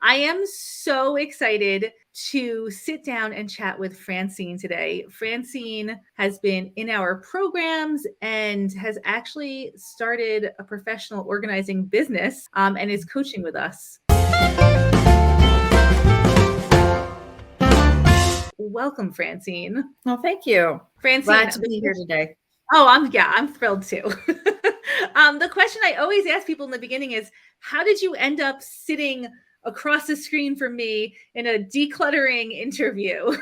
I am so excited to sit down and chat with Francine today. Francine has been in our programs and has actually started a professional organizing business and is coaching with us. Welcome, Francine. Well, thank you. Francine, Glad to be here today. oh, I'm thrilled too. The question I always ask people in the beginning is, how did you end up sitting across the screen from me in a decluttering interview?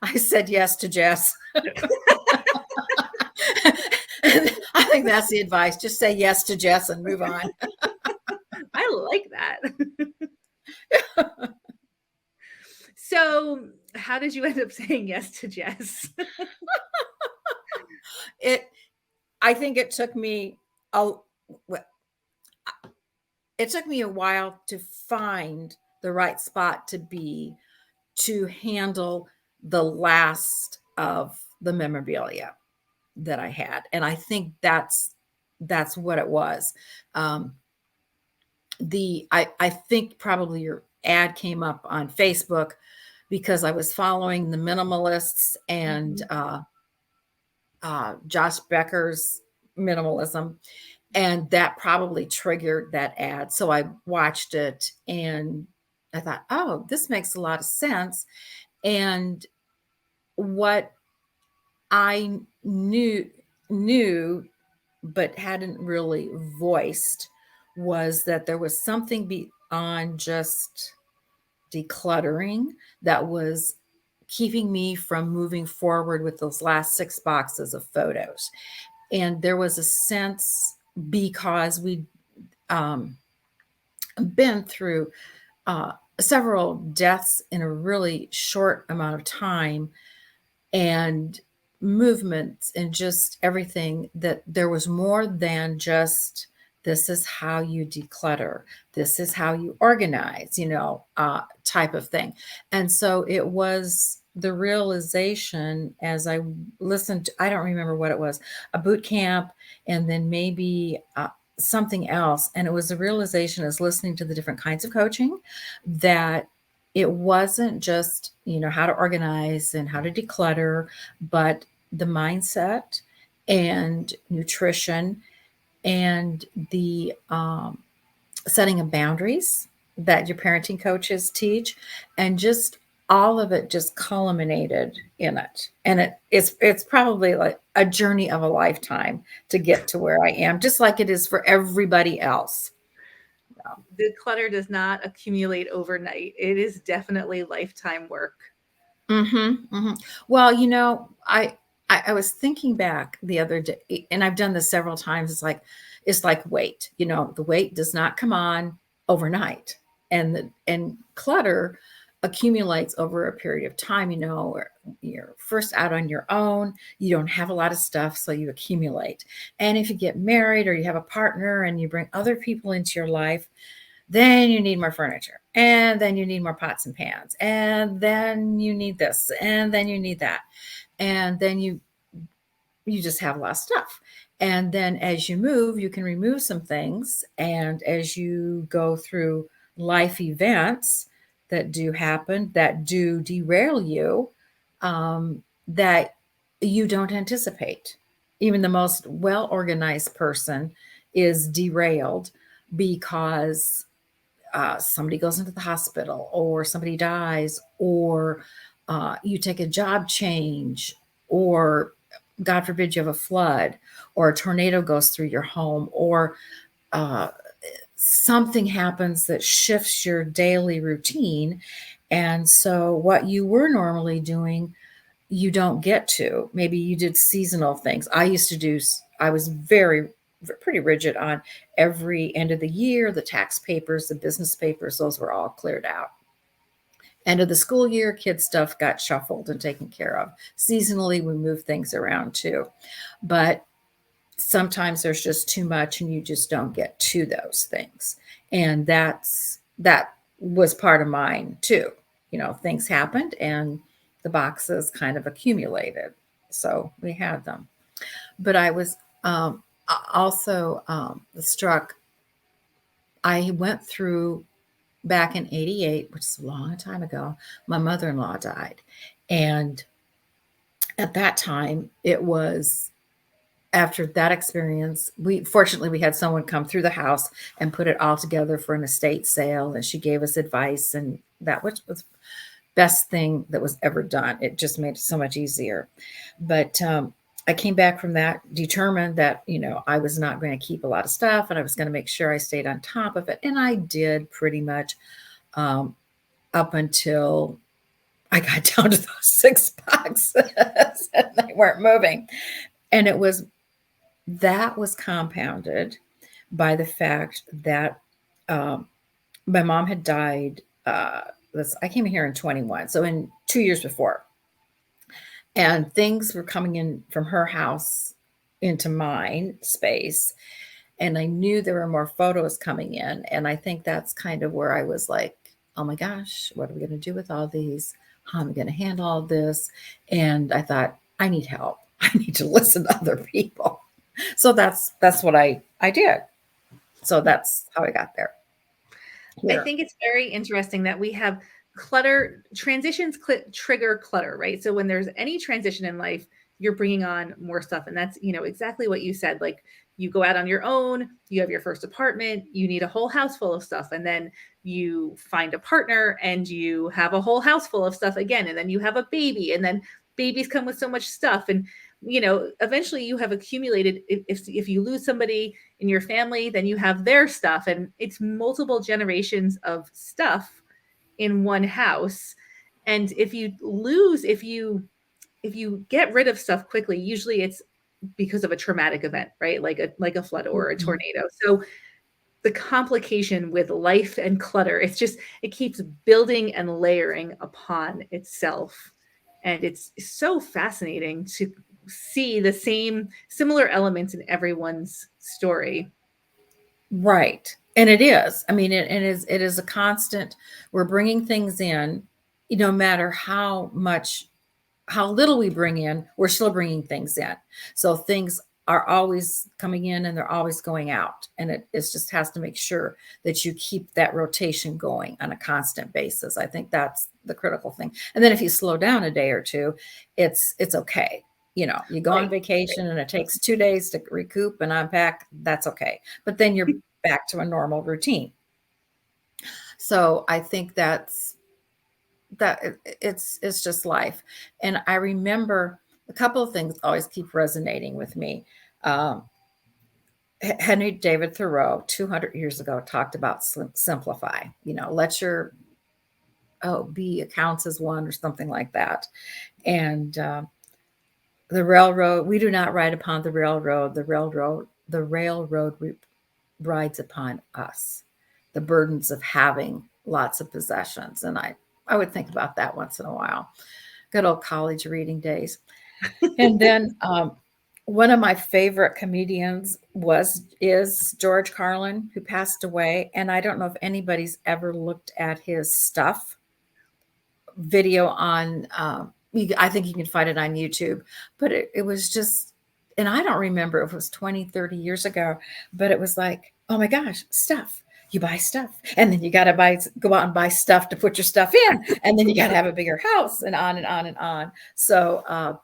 I said yes to Jess. I think that's the advice. Just say yes to Jess and move on. I like that. So, how did you end up saying yes to Jess? I think it took me a while to find the right spot to handle the last of the memorabilia that I had, and I think that's what it was. I think probably your ad came up on Facebook because I was following the minimalists and Josh Becker's minimalism, and that probably triggered that ad. So I watched it and I thought, oh, this makes a lot of sense. And what I knew but hadn't really voiced was that there was something beyond just decluttering that was keeping me from moving forward with those last 6 boxes of photos. And there was a sense, because we'd been through several deaths in a really short amount of time, and movements and just everything, that there was more than just, this is how you declutter, this is how you organize, type of thing. And so it was the realization, as I listened to, I don't remember what it was, a boot camp, and then maybe something else. And it was the realization, as listening to the different kinds of coaching, that it wasn't just, how to organize and how to declutter, but the mindset and nutrition and the setting of boundaries that your parenting coaches teach, and just all of it just culminated in it. And it's probably like a journey of a lifetime to get to where I am, just like it is for everybody else. The clutter does not accumulate overnight. It is definitely lifetime work. Well, I was thinking back the other day, and I've done this several times. It's like weight. The weight does not come on overnight, and clutter accumulates over a period of time. Where you're first out on your own, you don't have a lot of stuff, so you accumulate. And if you get married or you have a partner and you bring other people into your life, then you need more furniture, and then you need more pots and pans, and then you need this, and then you need that, and then you just have a lot of stuff. And then as you move, you can remove some things, and as you go through life events that do happen, that do derail you, that you don't anticipate. Even the most well organized person is derailed because somebody goes into the hospital, or somebody dies, or you take a job change, or God forbid you have a flood, or a tornado goes through your home, or uh, something happens that shifts your daily routine. And so what you were normally doing, you don't get to. Maybe you did seasonal things. I was pretty rigid on every end of the year, the tax papers, the business papers, those were all cleared out. End of the school year, kid stuff got shuffled and taken care of. Seasonally, we move things around too. But sometimes there's just too much and you just don't get to those things. And that was part of mine too. Things happened and the boxes kind of accumulated. So we had them. But I was also struck. I went through back in 88, which is a long time ago, my mother-in-law died. And at that time, it was after that experience, we had someone come through the house and put it all together for an estate sale, and she gave us advice, and that was best thing that was ever done. It just made it so much easier. But I came back from that determined that, I was not going to keep a lot of stuff and I was going to make sure I stayed on top of it. And I did pretty much um, up until I got down to those 6 boxes and they weren't moving. And that was compounded by the fact that um, my mom had died. I came here in 21, so in 2 years before, and things were coming in from her house into mine space, and I knew there were more photos coming in, and I think that's kind of where I was like, oh my gosh, what are we going to do with all these? How am I going to handle all this? And I thought, I need help. I need to listen to other people. So that's what I did. So that's how I got there. I think it's very interesting that we have transitions trigger clutter, right? So when there's any transition in life, you're bringing on more stuff. And that's, exactly what you said. Like, you go out on your own, you have your first apartment, you need a whole house full of stuff. And then you find a partner and you have a whole house full of stuff again. And then you have a baby, and then babies come with so much stuff. And, eventually you have accumulated. If you lose somebody in your family, then you have their stuff, and it's multiple generations of stuff in one house. And if you get rid of stuff quickly, usually it's because of a traumatic event, right? Like a flood or a tornado. So the complication with life and clutter, it keeps building and layering upon itself. And it's so fascinating to see the similar elements in everyone's story. Right. And it is. I mean, it is a constant. We're bringing things in, no matter how little we bring in, we're still bringing things in. So things are always coming in and they're always going out. And it just has to make sure that you keep that rotation going on a constant basis. I think that's the critical thing. And then if you slow down a day or two, it's okay. You go on vacation and it takes 2 days to recoup and unpack. That's okay. But then you're back to a normal routine. So I think that it's just life. And I remember a couple of things always keep resonating with me. Henry David Thoreau 200 years ago talked about simplify. Let your be accounts as one or something like that. And the railroad, we do not ride upon the railroad. The railroad rides upon us. The burdens of having lots of possessions. And I would think about that once in a while. Good old college reading days. And then one of my favorite comedians is George Carlin, who passed away. And I don't know if anybody's ever looked at his stuff video on I think you can find it on YouTube, but it was just, and I don't remember if it was 20, 30 years ago, but it was like, oh my gosh, stuff. You buy stuff, and then you got to go out and buy stuff to put your stuff in, and then you got to have a bigger house, and on and on and on. So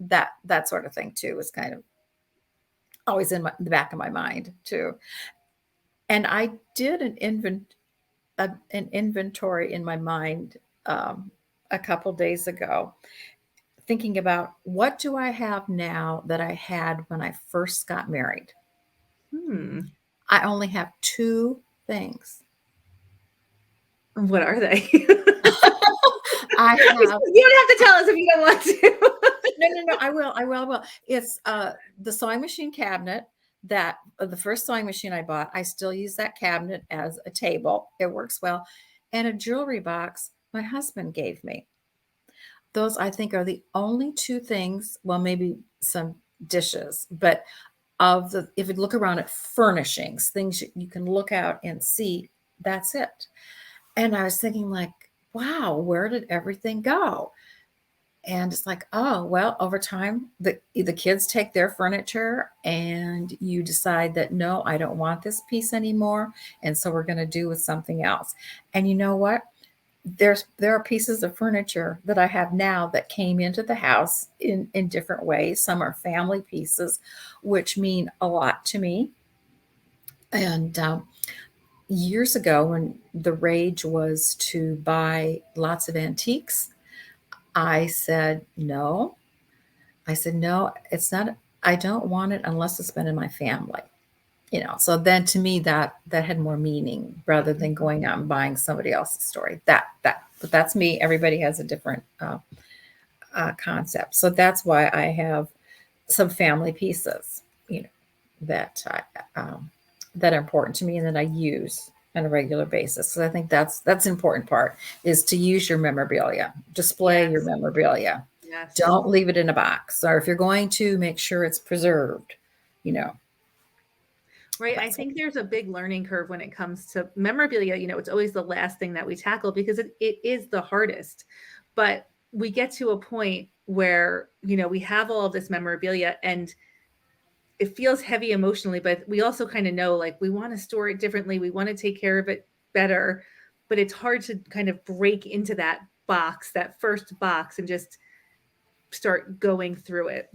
that sort of thing too was kind of always in the back of my mind too. And I did an inventory in my mind a couple days ago, thinking about what do I have now that I had when I first got married. I only have 2 things. What are they? I have. You don't have to tell us if you don't want to. No, I will. It's the sewing machine cabinet that the first sewing machine I bought. I still use that cabinet as a table. It works well. And a jewelry box my husband gave me. Those, I think, are the only 2 things, well, maybe some dishes, but if you look around at furnishings, things you can look out and see, that's it. And I was thinking like, wow, where did everything go? And it's like, oh, well, over time, the kids take their furniture and you decide that, no, I don't want this piece anymore. And so we're going to do with something else. And you know what? There are pieces of furniture that I have now that came into the house in different ways. Some are family pieces, which mean a lot to me. And years ago, when the rage was to buy lots of antiques, I said, no. I said, no, it's not, I don't want it unless it's been in my family. So then to me that had more meaning rather than going out and buying somebody else's story. But that's me. Everybody has a different concept. So that's why I have some family pieces, that that are important to me and that I use on a regular basis. So I think that's an important part, is to use your memorabilia, display your Yes. memorabilia. Yes. Don't leave it in a box, or if you're going to, make sure it's preserved. You know, Right. I that's think there's a big learning curve when it comes to memorabilia. It's always the last thing that we tackle because it is the hardest. But we get to a point where, we have all of this memorabilia and it feels heavy emotionally, but we also kind of know like we want to store it differently. We want to take care of it better. But it's hard to kind of break into that box, that first box, and just start going through it.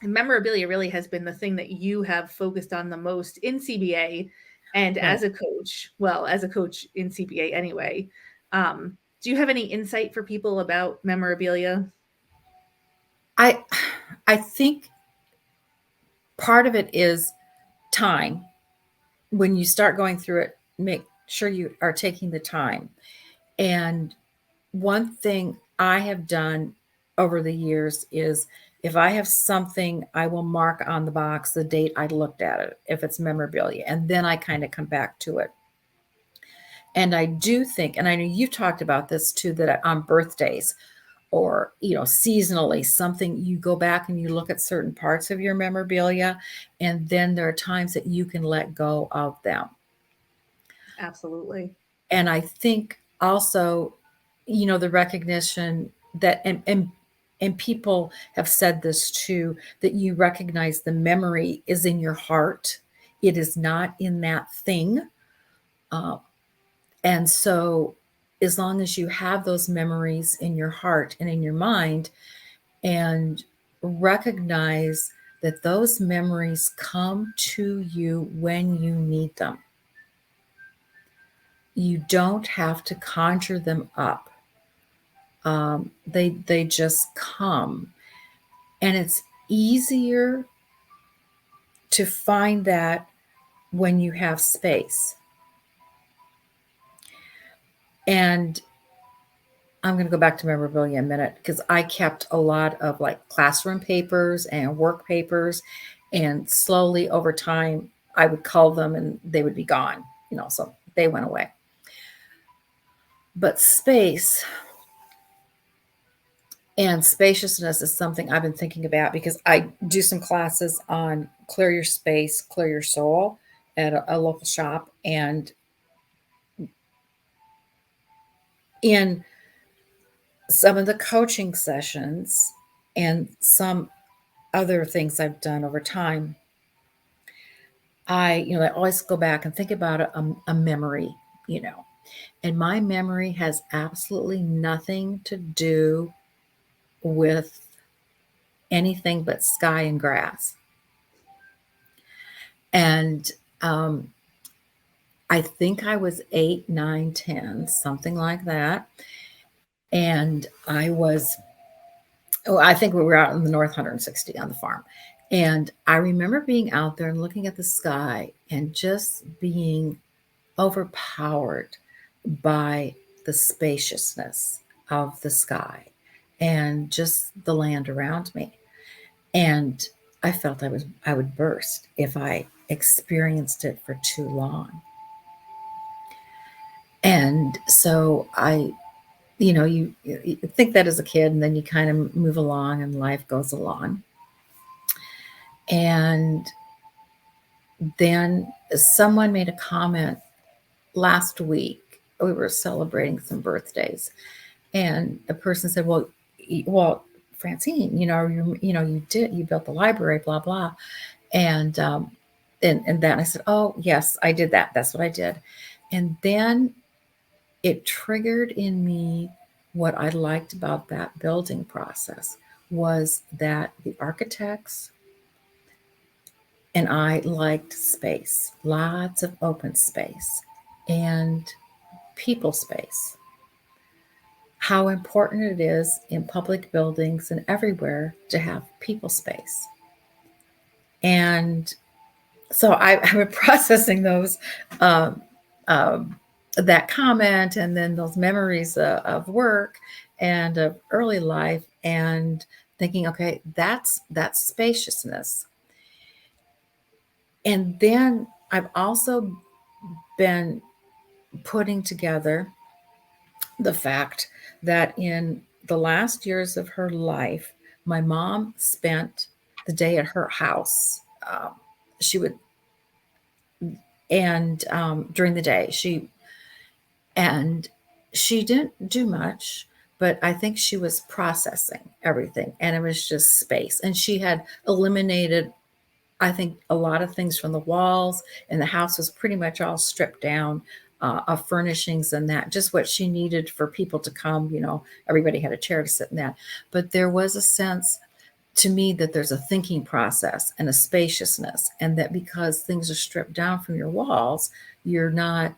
And memorabilia really has been the thing that you have focused on the most in CBA and right. as a coach in CBA anyway. Do you have any insight for people about memorabilia? I I think part of it is time. When you start going through it, make sure you are taking the time. And one thing I have done over the years is, if I have something, I will mark on the box the date I looked at it, if it's memorabilia, and then I kind of come back to it. And I do think, and I know you've talked about this too, that on birthdays or, seasonally, something, you go back and you look at certain parts of your memorabilia, and then there are times that you can let go of them. Absolutely. And I think also, the recognition that, and people have said this too, that you recognize the memory is in your heart. It is not in that thing. Uh, and so as long as you have those memories in your heart and in your mind, and recognize that those memories come to you when you need them. You don't have to conjure them up. They just come, and it's easier to find that when you have space. And I'm going to go back to memorabilia in a minute, because I kept a lot of like classroom papers and work papers, and slowly over time I would cull them and they would be gone, so they went away. But space and spaciousness is something I've been thinking about, because I do some classes on clear your space, clear your soul at a local shop. And in some of the coaching sessions and some other things I've done over time, I always go back and think about a memory, and my memory has absolutely nothing to do with anything but sky and grass. And I think I was 8, 9, 10, something like that. And I think we were out in the North 160 on the farm. And I remember being out there and looking at the sky and just being overpowered by the spaciousness of the sky and just the land around me. And I felt I would burst if I experienced it for too long. And so you think that as a kid, and then you kind of move along and life goes along. And then someone made a comment last week. We were celebrating some birthdays, and a person said, well, Francine, you built the library, blah, blah. And, and then I said, oh yes, I did that. That's what I did. And then it triggered in me what I liked about that building process was that the architects and I liked space, lots of open space and people space. How important it is in public buildings and everywhere to have people space. And so I've been processing those, um, um, that comment, and then those memories of work and of early life, and thinking, okay, that's spaciousness. And then I've also been putting together the fact that in the last years of her life, my mom spent the day at her house. She would, and during the day, and she didn't do much, but I think she was processing everything, and it was just space. And she had eliminated, I think, a lot of things from the walls, and the house was pretty much all stripped down of furnishings and that, just what she needed for people to come. Everybody had a chair to sit in that. But there was a sense to me that there's a thinking process and a spaciousness, and that because things are stripped down from your walls, you're not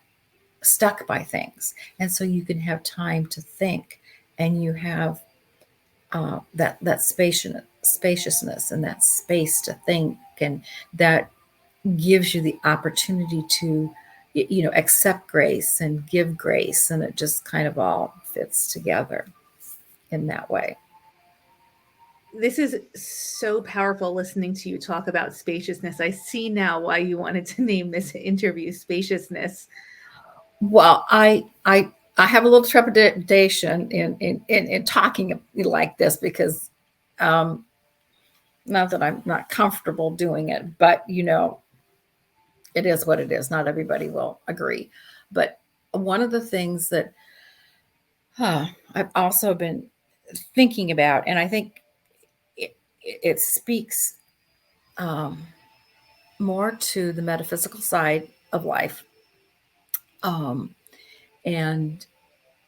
stuck by things. And so you can have time to think, and you have that spaciousness and that space to think, and that gives you the opportunity to accept grace and give grace, and it just kind of all fits together in that way. This is so powerful listening to you talk about spaciousness. I see now why you wanted to name this interview Spaciousness. Well, I have a little trepidation in talking like this, because not that I'm not comfortable doing it, but it is what it is. Not everybody will agree. But one of the things that I've also been thinking about, and I think it speaks um, more to the metaphysical side of life, um, and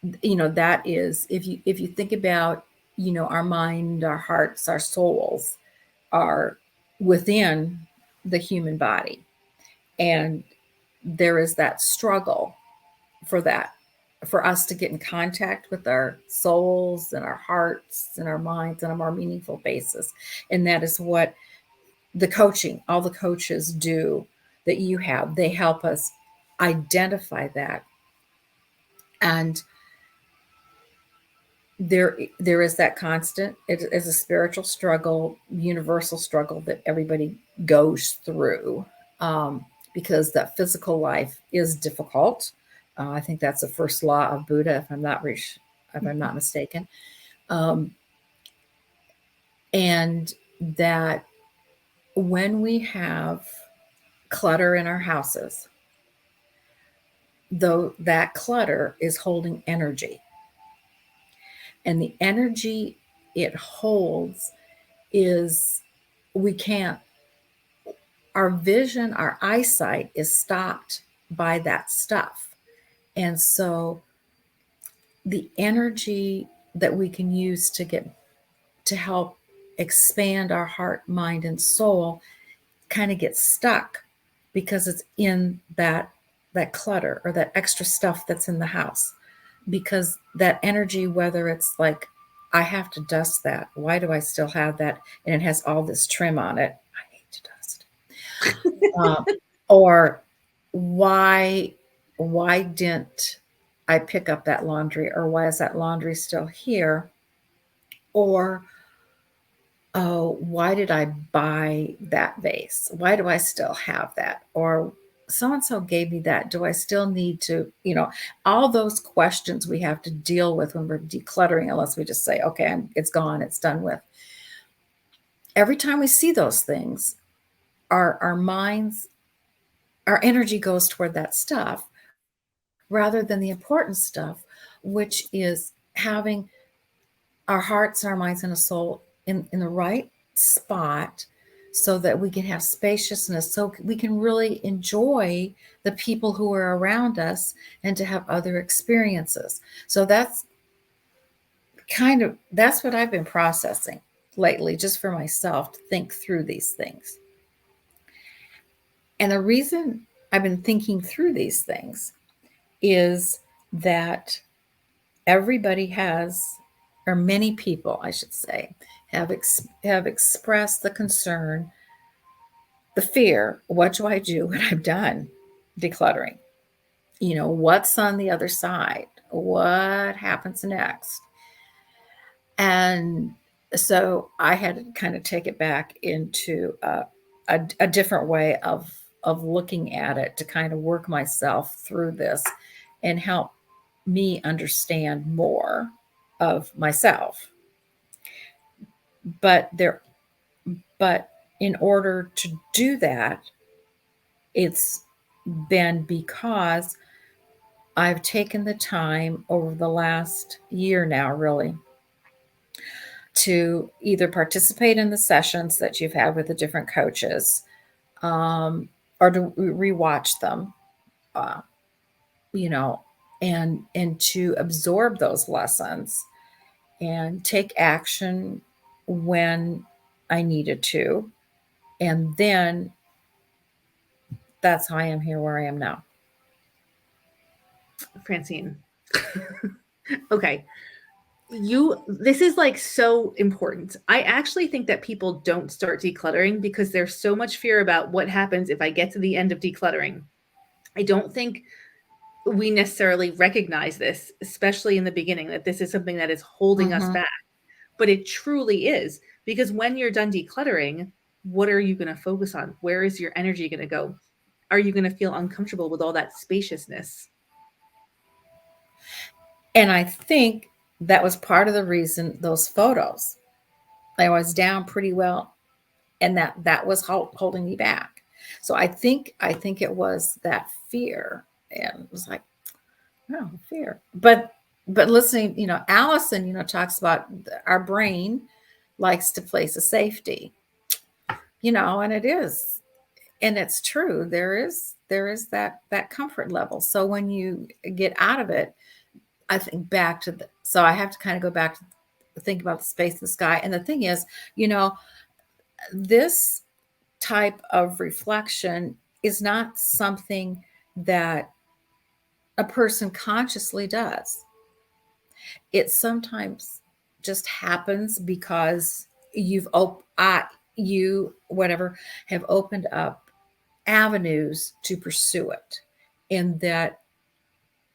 that is, if you think about our mind, our hearts, our souls are within the human body, and there is that struggle for that, for us to get in contact with our souls and our hearts and our minds on a more meaningful basis. And that is what all the coaches do that you have. They help us identify that. And there is that constant, it is a spiritual struggle, universal struggle that everybody goes through, um, because that physical life is difficult. I think that's the first law of Buddha, if I'm not mistaken. um, and that when we have clutter in our houses, though, that clutter is holding energy, and the energy it holds is, we can't, our vision, our eyesight is stopped by that stuff. And so the energy that we can use to help expand our heart, mind, and soul kind of gets stuck, because it's in that clutter or that extra stuff that's in the house. Because that energy, whether it's like, I have to dust that, why do I still have that, and it has all this trim on it, I hate to dust. Or why didn't I pick up that laundry, or why is that laundry still here? Or, oh, why did I buy that vase? Why do I still have that? Or so and so gave me that. Do I still need to, all those questions we have to deal with when we're decluttering, unless we just say, okay, it's gone, it's done with. Every time we see those things, our minds, our energy goes toward that stuff rather than the important stuff, which is having our hearts and our minds and a soul in the right spot so that we can have spaciousness, so we can really enjoy the people who are around us and to have other experiences. So that's what I've been processing lately, just for myself, to think through these things. And the reason I've been thinking through these things is that everybody has, or many people, I should say, have expressed the concern, the fear. What do I do when I'm done decluttering? What's on the other side? What happens next? And so I had to kind of take it back into a different way of looking at it, to kind of work myself through this and help me understand more of myself. But in order to do that, it's been because I've taken the time over the last year now, really, to either participate in the sessions that you've had with the different coaches, or to rewatch them, uh, you know, and to absorb those lessons and take action when I needed to. And then that's how I am here where I am now. Francine. Okay. This is like so important. I actually think that people don't start decluttering because there's so much fear about what happens if I get to the end of decluttering. I don't think we necessarily recognize this, especially in the beginning, that this is something that is holding us back. But it truly is, because when you're done decluttering, what are you going to focus on? Where is your energy going to go? Are you going to feel uncomfortable with all that spaciousness? And I think that was part of the reason those photos, I was down pretty well, and that was holding me back. So I think it was that fear, and it was like, oh, fear. But listening, Allison, talks about our brain likes to place a safety, and it is, and it's true. There is that comfort level. So when you get out of it, I think back to so I have to kind of go back to think about the space in the sky. And the thing is, this type of reflection is not something that a person consciously does. It sometimes just happens because you whatever have opened up avenues to pursue it, and that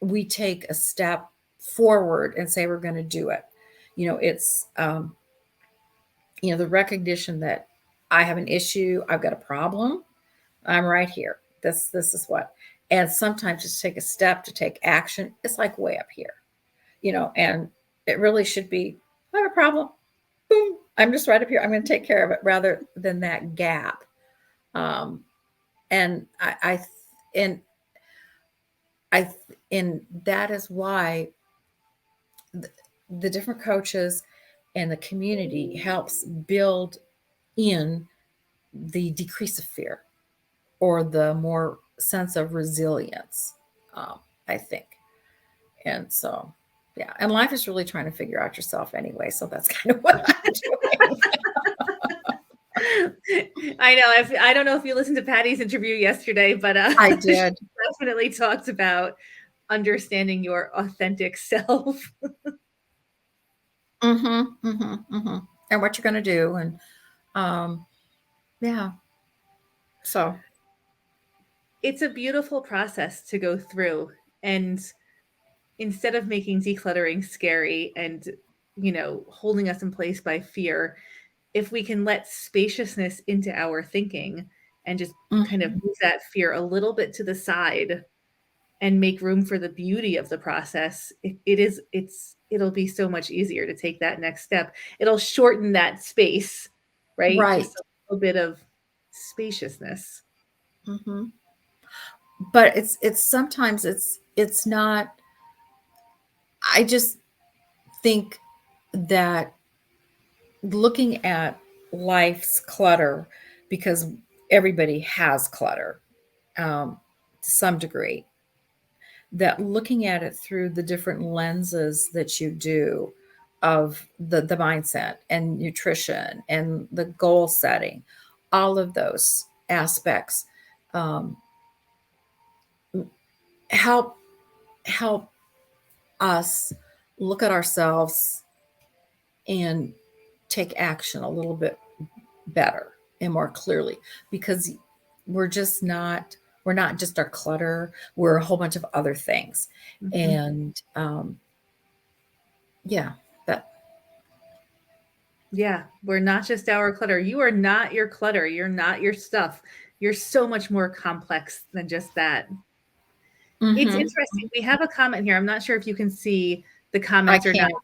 we take a step forward and say we're going to do it. It's the recognition that I have an issue, I've got a problem, I'm right here. This is what. And sometimes just take a step to take action. It's like way up here, and it really should be, I have a problem. Boom. I'm just right up here. I'm going to take care of it, rather than that gap. Um, and and I, and that is why the different coaches and the community helps build in the decrease of fear, or the more sense of resilience, I think. And so, yeah. And life is really trying to figure out yourself anyway. So that's kind of what I'm doing. I know. I don't know if you listened to Patty's interview yesterday, but I did. She definitely talked about understanding your authentic self. And what you're going to do. And yeah. So It's a beautiful process to go through. And instead of making decluttering scary and, holding us in place by fear, if we can let spaciousness into our thinking and just kind of move that fear a little bit to the side and make room for the beauty of the process, it'll be so much easier to take that next step. It'll shorten that space, right? right. Just a little bit of spaciousness. But it's sometimes it's not. I just think that looking at life's clutter, because everybody has clutter to some degree, that looking at it through the different lenses that you do of the mindset and nutrition and the goal setting, all of those aspects um, help help us look at ourselves and take action a little bit better and more clearly, because we're just not we're not just our clutter, we're a whole bunch of other things. Mhm. And yeah, that Yeah, we're not just our clutter. You are not your clutter. You're not your stuff. You're so much more complex than just that. It's hmm interesting. We have a comment here. I'm not sure if you can see the I comments or not. can't.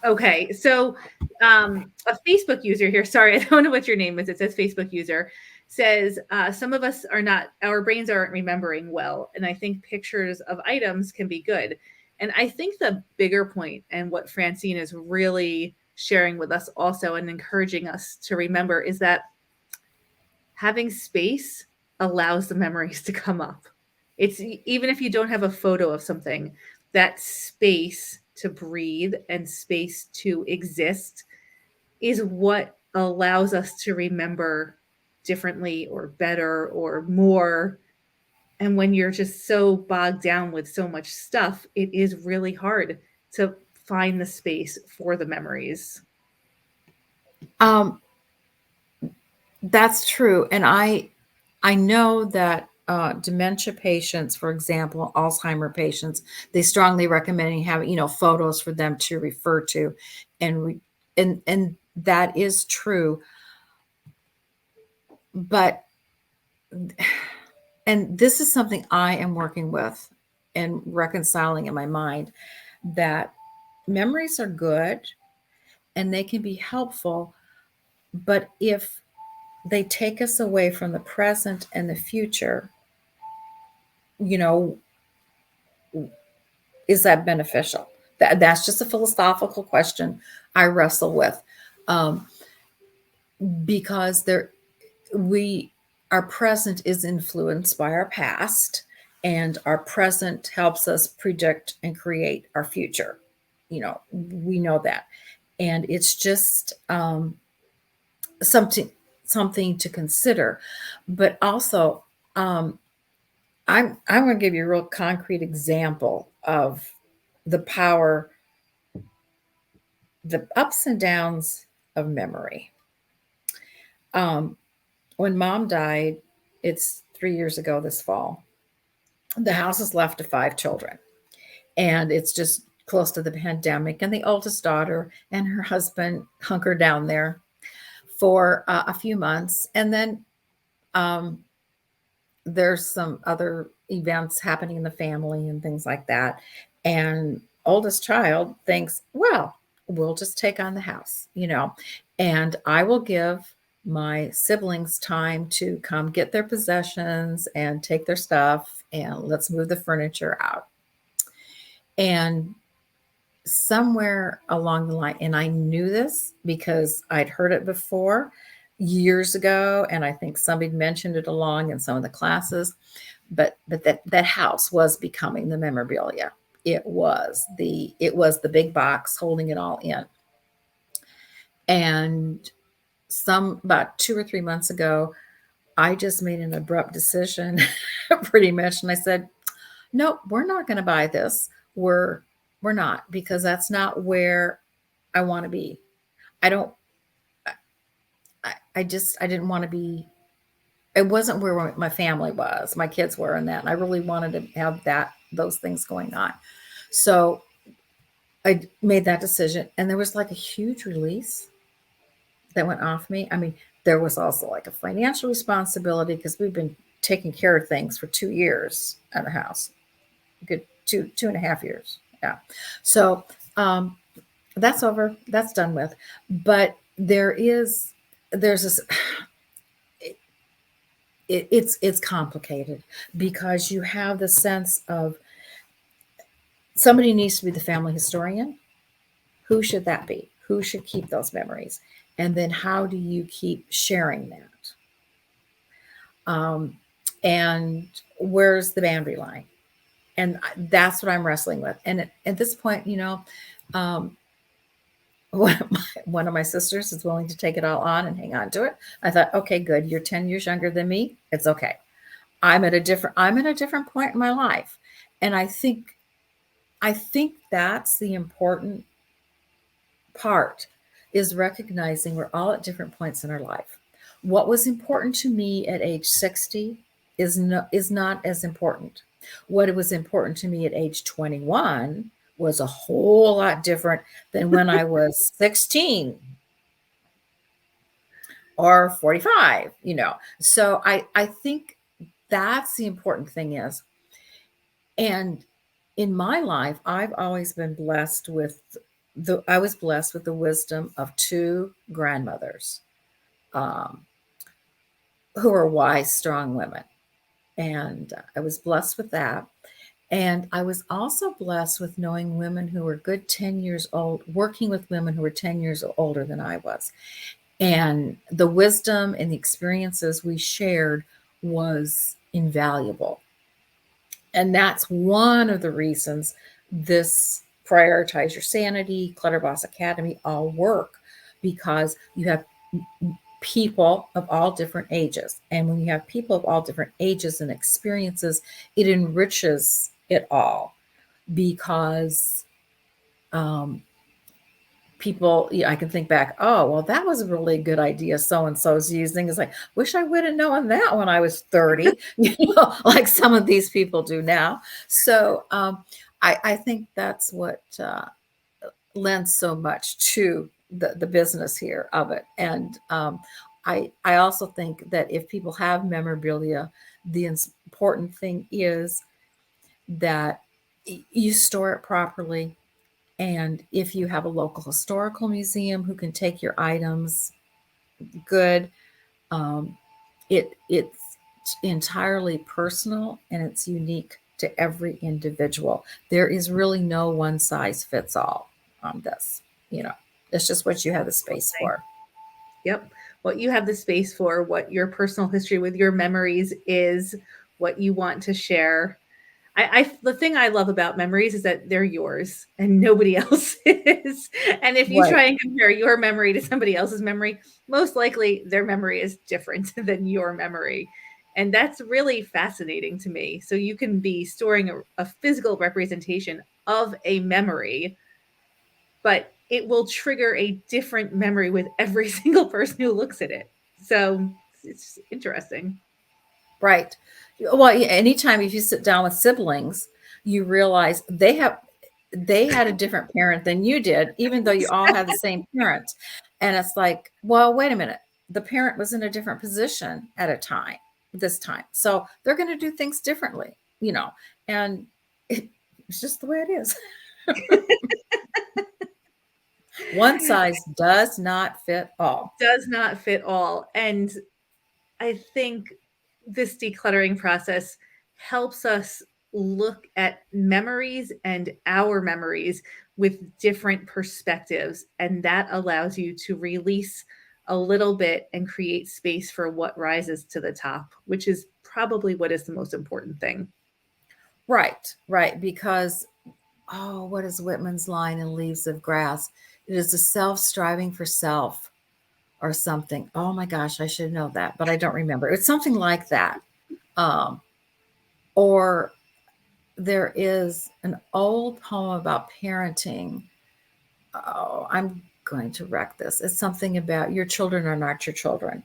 Okay, so a Facebook user here, sorry, I don't know what your name is. It says Facebook user says some of us are not, our brains aren't remembering well, and I think pictures of items can be good. And I think the bigger point, and what Francine is really sharing with us also and encouraging us to remember, is that having space allows the memories to come up. It's even if you don't have a photo of something, that space to breathe and space to exist is what allows us to remember differently or better or more. And when you're just so bogged down with so much stuff, it is really hard to find the space for the memories. Um, that's true, and I know that dementia patients, for example, Alzheimer patients, they strongly recommend having, photos for them to refer to, and and that is true. But and this is something I am working with and reconciling in my mind, that memories are good and they can be helpful, but if they take us away from the present and the future, you know, is that beneficial? That's just a philosophical question I wrestle with, um, because we our present is influenced by our past, and our present helps us predict and create our future. We know that, and it's just something something to consider. But also, um, I'm going to give you a real concrete example of the power, the ups and downs of memory. Um, when mom died, it's 3 years ago this fall, the house is left to 5 children, and it's just close to the pandemic. And the oldest daughter and her husband hunker down there for a few months. And then um, there's some other events happening in the family and things like that. And oldest child thinks, well, we'll just take on the house, and I will give my siblings time to come get their possessions and take their stuff, and let's move the furniture out. And somewhere along the line, and I knew this because I'd heard it before years ago, and I think somebody mentioned it along in some of the classes, but that house was becoming the memorabilia. It was the big box holding it all in. And about 2 or 3 months ago, I just made an abrupt decision, pretty much, and I said, nope, we're not going to buy this. We're not, because that's not where I want to be. I don't. I didn't want to be. It wasn't where my family was. My kids were in that, and I really wanted to have those things going on. So I made that decision, and there was like a huge release that went off me. I mean, there was also like a financial responsibility, because we've been taking care of things for 2 years at the house, good 2.5 years. Yeah. So that's over. That's done with. But there's this. It's complicated, because you have the sense of somebody needs to be the family historian. Who should that be? Who should keep those memories? And then how do you keep sharing that? And where's the boundary line? And that's what I'm wrestling with. And at this point, um, one of my sisters is willing to take it all on and hang on to it. I thought, okay, good. You're 10 years younger than me. It's okay. I'm at a different point in my life. And I think that's the important part, is recognizing we're all at different points in our life. What was important to me at age 60 is not as important. What was important to me at age 21 was a whole lot different than when I was 16 or 45, So I think that's the important thing is. And in my life, I've always been blessed with I was blessed with the wisdom of two grandmothers, um, who are wise, strong women. And I was blessed with that. And I was also blessed with knowing women who were good 10 years old, working with women who were 10 years older than I was. And the wisdom and the experiences we shared was invaluable. And that's one of the reasons this Prioritize Your Sanity, Clutter Boss Academy all work, because you have people of all different ages. And when you have people of all different ages and experiences, it enriches it all, because um, people, I can think back, oh, well, that was a really good idea so and so's using. It's like, wish I would have known that when I was 30, like some of these people do now. So I think that's what lends so much to the business here of it. And I also think that if people have memorabilia, the important thing is that you store it properly. And if you have a local historical museum who can take your items, good. Um, it's entirely personal and it's unique to every individual. There is really no one size fits all on this. You know, it's just what you have the space for. Yep. What you have the space for, what your personal history with your memories is, what you want to share. The thing I love about memories is that they're yours and nobody else's. And if you Right. try and compare your memory to somebody else's memory, most likely their memory is different than your memory. And that's really fascinating to me. So you can be storing a physical representation of a memory, but it will trigger a different memory with every single person who looks at it. So it's interesting. Right. Well, yeah, anytime if you sit down with siblings, you realize they had a different parent than you did, even though you all had the same parent. And it's like, well, wait a minute. The parent was in a different position at a time, this time. So they're going to do things differently. And it's just the way it is. One size does not fit all. Does not fit all. And I think this decluttering process helps us look at memories and our memories with different perspectives. And that allows you to release a little bit and create space for what rises to the top, which is probably what is the most important thing. Right, right. Because, oh, what is Whitman's line in Leaves of Grass? It is the self striving for self or something. Oh my gosh, I should know that, but I don't remember. It's something like that. Um, or there is an old poem about parenting. Oh, I'm going to wreck this. It's something about your children are not your children.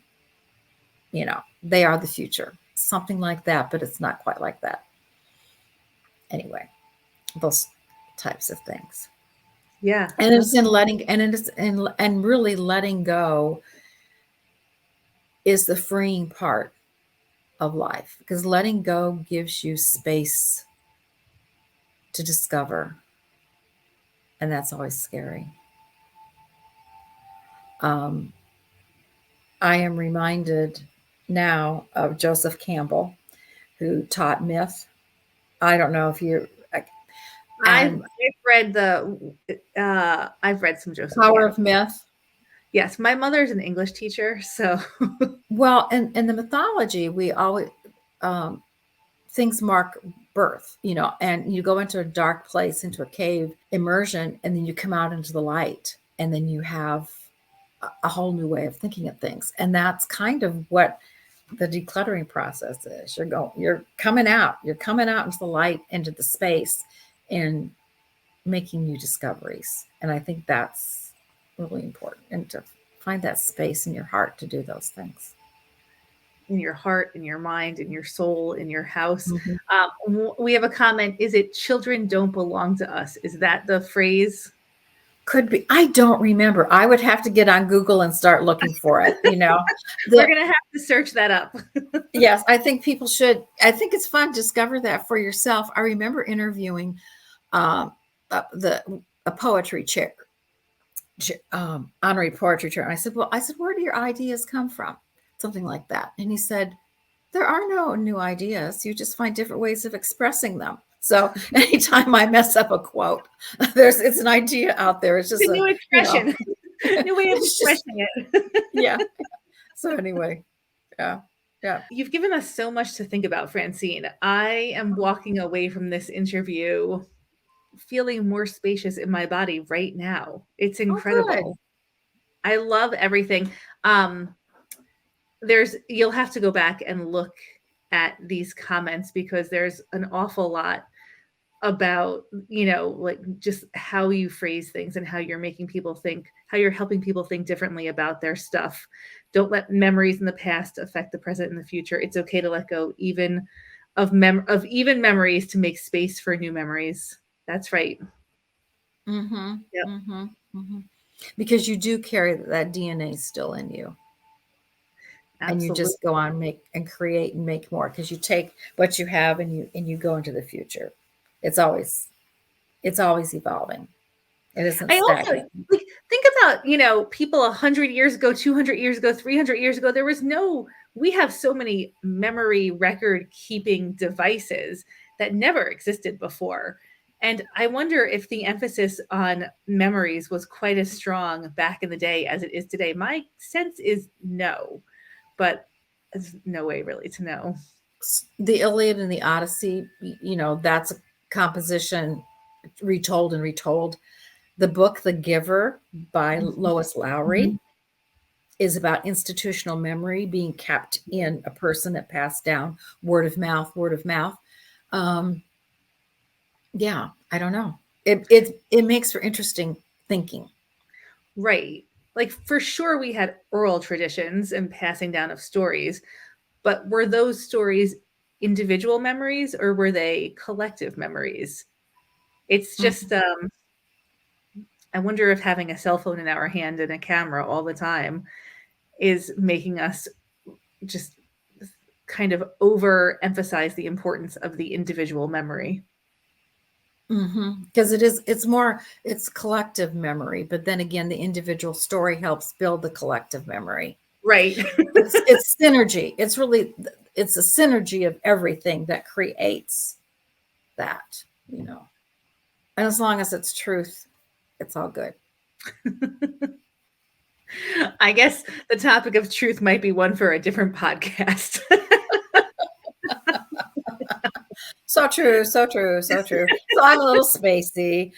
They are the future. Something like that, but it's not quite like that. Anyway, those types of things. Yeah, And it's in absolutely. letting, and it is in, and really letting go is the freeing part of life, because letting go gives you space to discover, and that's always scary. Um, I am reminded now of Joseph Campbell, who taught myth. I don't know if you I've and I've read I've read some Joseph Power Campbell. of Myth. Yes, my mother's an English teacher, so Well, in the mythology, we always things mark birth, and you go into a dark place, into a cave immersion, and then you come out into the light, and then you have a whole new way of thinking of things. And that's kind of what the decluttering process is. You're coming out into the light, into the space, and making new discoveries. And I think that's really important, and to find that space in your heart to do those things. in your heart, in your mind, in your soul, in your house. Mm-hmm. We have a comment. Is it children don't belong to us? Is that the phrase? Could be. I don't remember. I would have to get on Google and start looking for it. We're going to have to search that up. Yes, I think people should. I think it's fun to discover that for yourself. I remember interviewing a poetry chair, honorary poetry chair. And I said, where do your ideas come from? Something like that. And he said, there are no new ideas. You just find different ways of expressing them. So anytime I mess up a quote, it's an idea out there. It's just a new expression, new way of expressing it. Yeah. So anyway, yeah. You've given us so much to think about, Francine. I am walking away from this interview feeling more spacious in my body right now. It's incredible. I love everything. You'll have to go back and look at these comments, because there's an awful lot about, like just how you phrase things and how you're making people think, how you're helping people think differently about their stuff. Don't let memories in the past affect the present and the future. It's okay to let go even of memories, to make space for new memories. That's right. Mm-hmm. Yep. Mm-hmm. Mm-hmm. Because you do carry that DNA still in you. Absolutely. And you just go on, make and create and make more, because you take what you have and you go into the future. It's always evolving. It isn't stagnant. Also, think about, people 100 years ago, 200 years ago, 300 years ago. We have so many memory record keeping devices that never existed before. And I wonder if the emphasis on memories was quite as strong back in the day as it is today. My sense is no, but there's no way really to know. The Iliad and the Odyssey, that's a composition retold and retold. The book The Giver by Lois Lowry is about institutional memory being kept in a person that passed down word of mouth. Yeah, I don't know. It makes for interesting thinking. Right. Like for sure we had oral traditions and passing down of stories, but were those stories individual memories or were they collective memories? It's just I wonder if having a cell phone in our hand and a camera all the time is making us just kind of overemphasize the importance of the individual memory. Because it's collective memory, but then again, the individual story helps build the collective memory. Right. It's synergy. It's a synergy of everything that creates that, And as long as it's truth, it's all good. I guess the topic of truth might be one for a different podcast. So true. So I'm a little spacey,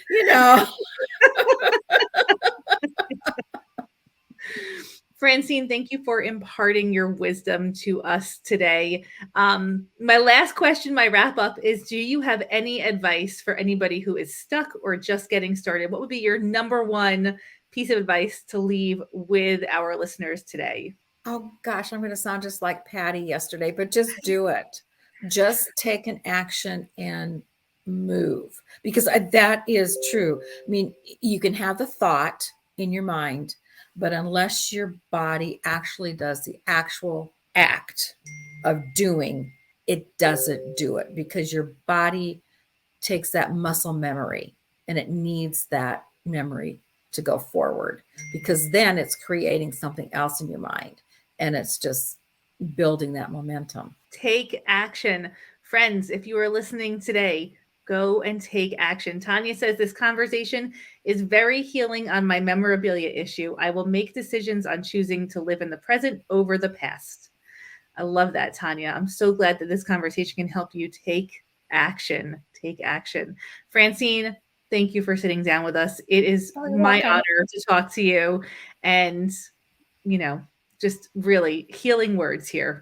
Francine, thank you for imparting your wisdom to us today. My last question, my wrap up is, do you have any advice for anybody who is stuck or just getting started? What would be your number one piece of advice to leave with our listeners today? Oh gosh, I'm going to sound just like Patty yesterday, but just do it. Just take an action and move, because that is true. I mean, you can have the thought in your mind, but unless your body actually does the actual act of doing, it doesn't do it, because your body takes that muscle memory and it needs that memory to go forward, because then it's creating something else in your mind and it's just building that momentum. Take action. Friends, if you are listening today, Go and take action. Tanya says this conversation is very healing on my memorabilia issue. I will make decisions on choosing to live in the present over the past. I love that, Tanya. I'm so glad that this conversation can help you take action. Take action. Francine, thank you for sitting down with us. It is my honor to talk to you, and, just really healing words here.